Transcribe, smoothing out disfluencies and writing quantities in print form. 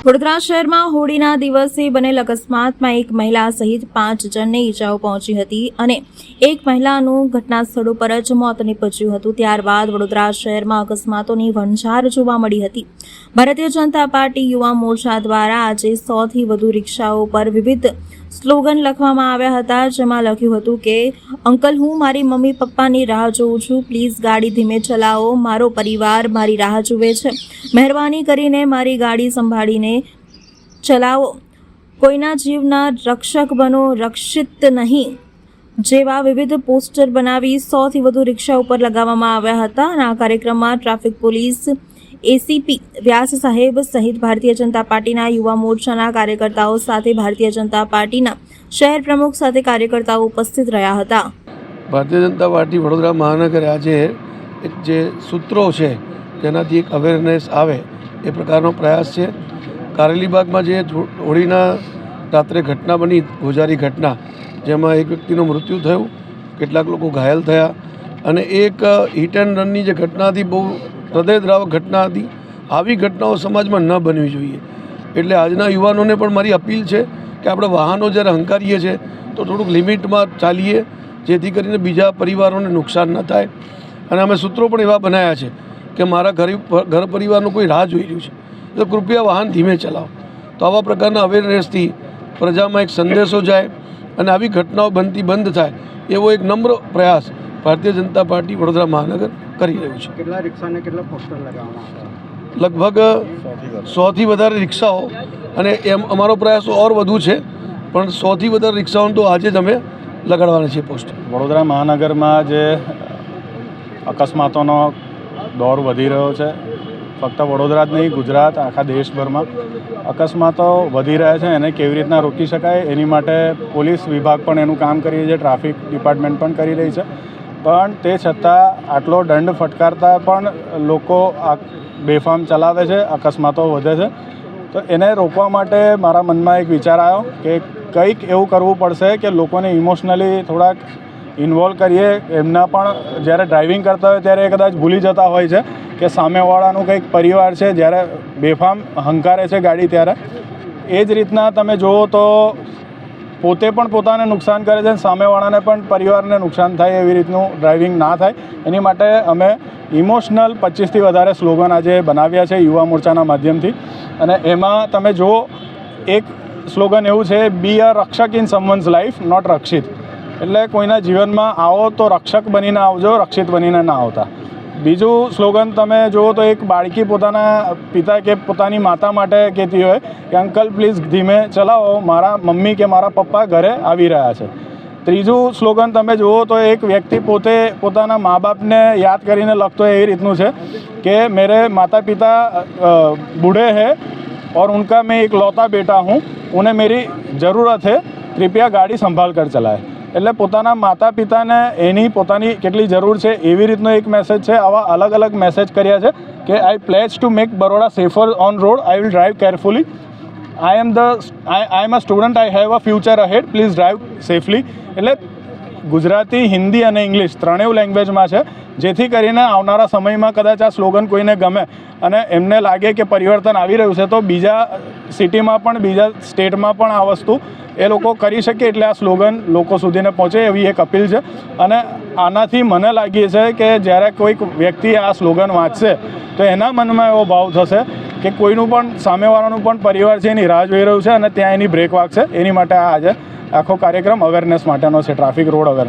વડોદરા શહેરમાં હોળીના દિવસે બનેલ અકસ્માતમાં એક મહિલા સહિત 5 જણને ઈજાઓ પહોંચી હતી અને એક મહિલાનું ઘટના સ્થળ ઉપર જ મોત નીપજ્યું હતું। ત્યારબાદ વડોદરા શહેરમાં અકસ્માતોની વણઝાર જોવા મળી હતી। ભારતીય જનતા પાર્ટી યુવા મોરચા દ્વારા આજે 100થી વધુ રિક્ષાઓ પર વિવિધ સ્લોગન લખવામાં આવ્યા હતા, જેમાં લખ્યું હતું કે અંકલ, હું મારી મમ્મી પપ્પાની રાહ જોઉં છું, પ્લીઝ ગાડી ધીમે ચલાવો, મારો પરિવાર મારી રાહ જુએ છે, મહેરબાની કરીને મારી ગાડી સંભાળીને ચલાવો, કોઈના જીવના રક્ષક બનો, રક્ષિત નહીં જેવા વિવિધ પોસ્ટર બનાવી 100થી વધુ રિક્ષા ઉપર લગાવવામાં આવ્યા હતા। અને આ કાર્યક્રમમાં ટ્રાફિક પોલીસ એસીપી વ્યાસ સાહેબ સહિત ભારતીય જનતા પાર્ટીના યુવા મોરચાના કાર્યકર્તાઓ સાથે ભારતીય જનતા પાર્ટીના શહેર પ્રમુખ સાથે કાર્યકર્તાઓ ઉપસ્થિત રહ્યા હતા। ભારતીય જનતા પાર્ટી વડોદરા મહાનગર આજે જે સૂત્રો છે જેનાથી એક અવેરનેસ આવે એ પ્રકારનો પ્રયાસ છે। કારેલીબાગમાં જે હોળીના રાત્રે ઘટના બની, ગોજારી ઘટના, જેમાં એક વ્યક્તિનું મૃત્યુ થયું, કેટલાક લોકો ઘાયલ થયા અને એક હિટ એન્ડ રનની જે ઘટના હતી બહુ હૃદયદ્રાવક ઘટના હતી। આવી ઘટનાઓ સમાજમાં ન બનવી જોઈએ। એટલે આજના યુવાનોને પણ મારી અપીલ છે કે આપણે વાહનો જ્યારે હંકારીએ છીએ તો થોડુંક લિમિટમાં ચાલીએ, જેથી કરીને બીજા પરિવારોને નુકસાન ન થાય। અને અમે સૂત્રો પણ એવા બનાવ્યા છે કે મારા ઘર પરિવારનું કોઈ રાહ જોઈ રહ્યું છે તો કૃપયા વાહન ધીમે ચલાવો। તો આવા પ્રકારના અવેરનેસથી પ્રજામાં એક સંદેશો જાય અને આવી ઘટનાઓ બનતી બંધ થાય એવો એક નમ્ર પ્રયાસ ભારતીય જનતા પાર્ટી વડોદરા મહાનગર કરી રહ્યું છે। કેટલા રિક્ષાને કેટલા પોસ્ટર લગાવવામાં આવ્યા? લગભગ 100થી વધારે રિક્ષાઓ, અને એમ અમારો પ્રયાસ ઓર વધુ છે, પણ 100થી વધારે રિક્ષાઓને તો આજે જ અમે લગાડવાના છીએ પોસ્ટર। વડોદરા મહાનગરમાં જે અકસ્માતોનો દોર વધી રહ્યો છે, ફક્ત વડોદરા જ નહીં, ગુજરાત આખા દેશભરમાં અકસ્માતો વધી રહ્યા છે। એને કેવી રીતના રોકી શકાય એની માટે પોલીસ વિભાગ પણ એનું કામ કરી રહી છે, ટ્રાફિક ડિપાર્ટમેન્ટ પણ કરી રહી છે, પણ તે છતાં આટલો દંડ ફટકારતા પણ લોકો બેફામ ચલાવે છે, અકસ્માતો વધે છે। તો એને રોકવા માટે મારા મનમાં એક વિચાર આવ્યો કે કંઈક એવું કરવું પડશે કે લોકોને ઇમોશનલી થોડાક ઇન્વોલ્વ કરીએ। એમના પણ જ્યારે ડ્રાઇવિંગ કરતા હોય ત્યારે કદાચ ભૂલી જતા હોય છે કે સામેવાળાનું કંઈક પરિવાર છે, જ્યારે બેફામ હંકારે છે ગાડી ત્યારે એ જ રીતના તમે જુઓ તો પોતે પણ પોતાને નુકસાન કરે છે, સામેવાળાને પણ પરિવારને નુકસાન થાય એવી રીતનું ડ્રાઇવિંગ ના થાય એની માટે અમે ઇમોશનલ 25થી વધારે સ્લોગન આજે બનાવ્યા છે યુવા મોરચાના માધ્યમથી। અને એમાં તમે જુઓ, એક સ્લોગન એવું છે, બી અ રક્ષક ઇન સમવન્સ લાઈફ, નોટ રક્ષિત। એટલે કોઈના જીવનમાં આવો તો રક્ષક બનીને આવજો, રક્ષિત બનીને ના આવતા। બીજું સ્લોગન તમે જુઓ તો એક બાળકી પોતાના પિતા કે પોતાની માતા માટે કહેતી હોય કે અંકલ પ્લીઝ ધીમે ચલાવો, મારા મમ્મી કે મારા પપ્પા ઘરે આવી રહ્યા છે। ત્રીજું સ્લોગન તમે જુઓ તો એક વ્યક્તિ પોતે પોતાના મા બાપને યાદ કરીને લખતો હોય એવી રીતનું છે કે મેરે માતા પિતા બૂढ़े हैं और उनका मैं एक लौता बेटा हूँ, उन्हें मेरी ज़रूरत है, कृपया गाड़ी संभाल कर चलाए। એટલે પોતાના માતા પિતાને એની પોતાની કેટલી જરૂર છે એવી રીતનો એક મેસેજ છે। આવા અલગ અલગ મેસેજ કર્યા છે કે I pledge to make Baroda safer on road, I will drive carefully, I am a student, I have a future ahead, please drive safely. એટલે ગુજરાતી, હિન્દી અને ઇંગ્લિશ ત્રણેય લેંગ્વેજમાં છે, જેથી કરીને આવનારા સમયમાં કદાચ આ સ્લોગન કોઈને ગમે અને એમને લાગે કે પરિવર્તન આવી રહ્યું છે તો બીજા સિટીમાં પણ, બીજા સ્ટેટમાં પણ આ વસ્તુ એ લોકો કરી શકે, એટલે આ સ્લોગન લોકો સુધીને પહોંચે એવી એક અપીલ છે। અને આનાથી મને લાગે છે કે જ્યારે કોઈક વ્યક્તિ આ સ્લોગન વાંચશે તો એના મનમાં એવો ભાવ થશે કે કોઈનું પણ, સામેવાળાનું પણ પરિવાર છે એની રાહ જોઈ રહ્યું છે અને ત્યાં એની બ્રેક વાગશે। એની માટે આજે આખો કાર્યક્રમ અવેરનેસ માટેનો છે, ટ્રાફિક રોડ અવેરનેસ।